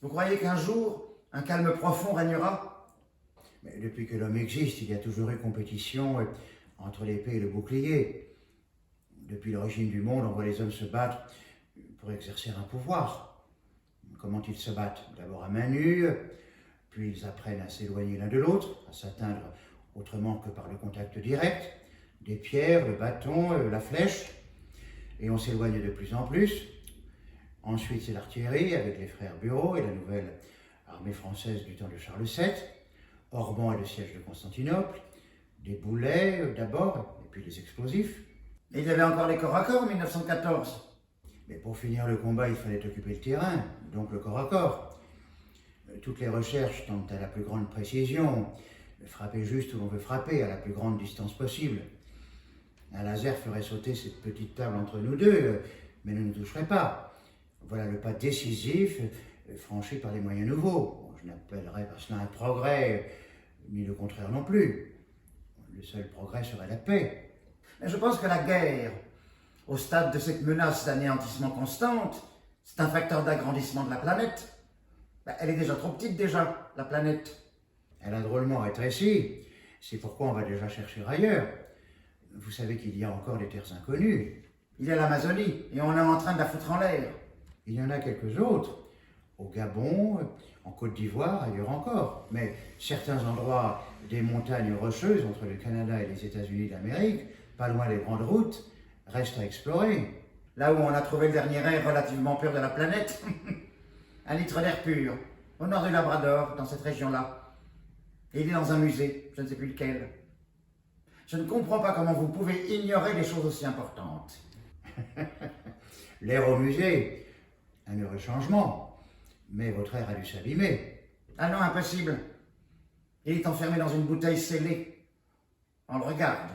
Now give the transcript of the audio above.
Vous croyez qu'un jour, un calme profond régnera? Mais depuis que l'homme existe, il y a toujours eu compétition entre l'épée et le bouclier. Depuis l'origine du monde, on voit les hommes se battre pour exercer un pouvoir. Comment ils se battent? D'abord à main nue, puis ils apprennent à s'éloigner l'un de l'autre, à s'atteindre autrement que par le contact direct, des pierres, le bâton, la flèche, et on s'éloigne de plus en plus. Ensuite, c'est l'artillerie avec les frères Bureau et la nouvelle armée française du temps de Charles VII, Orban et le siège de Constantinople, des boulets d'abord, et puis des explosifs. Et il y avait encore les corps à corps en 1914. Mais pour finir le combat, il fallait occuper le terrain, donc le corps à corps. Toutes les recherches tendent à la plus grande précision, frapper juste où l'on veut frapper, à la plus grande distance possible. Un laser ferait sauter cette petite table entre nous deux, mais ne nous toucherait pas. Voilà le pas décisif franchi par les moyens nouveaux. Je n'appellerais pas cela un progrès, ni le contraire non plus. Le seul progrès serait la paix. Mais je pense que la guerre, au stade de cette menace d'anéantissement constante, c'est un facteur d'agrandissement de la planète. Elle est déjà trop petite déjà, la planète. Elle a drôlement rétréci. C'est pourquoi on va déjà chercher ailleurs. Vous savez qu'il y a encore des terres inconnues. Il y a l'Amazonie, et on est en train de la foutre en l'air. Il y en a quelques autres, au Gabon, en Côte d'Ivoire, ailleurs encore. Mais certains endroits des montagnes rocheuses entre le Canada et les États-Unis d'Amérique, pas loin des grandes routes, restent à explorer. Là où on a trouvé le dernier air relativement pur de la planète, un litre d'air pur, au nord du Labrador, dans cette région-là. Et il est dans un musée, je ne sais plus lequel. Je ne comprends pas comment vous pouvez ignorer des choses aussi importantes. L'air au musée, un heureux changement, mais votre air a dû s'abîmer. Ah non, impossible. Il est enfermé dans une bouteille scellée. On le regarde.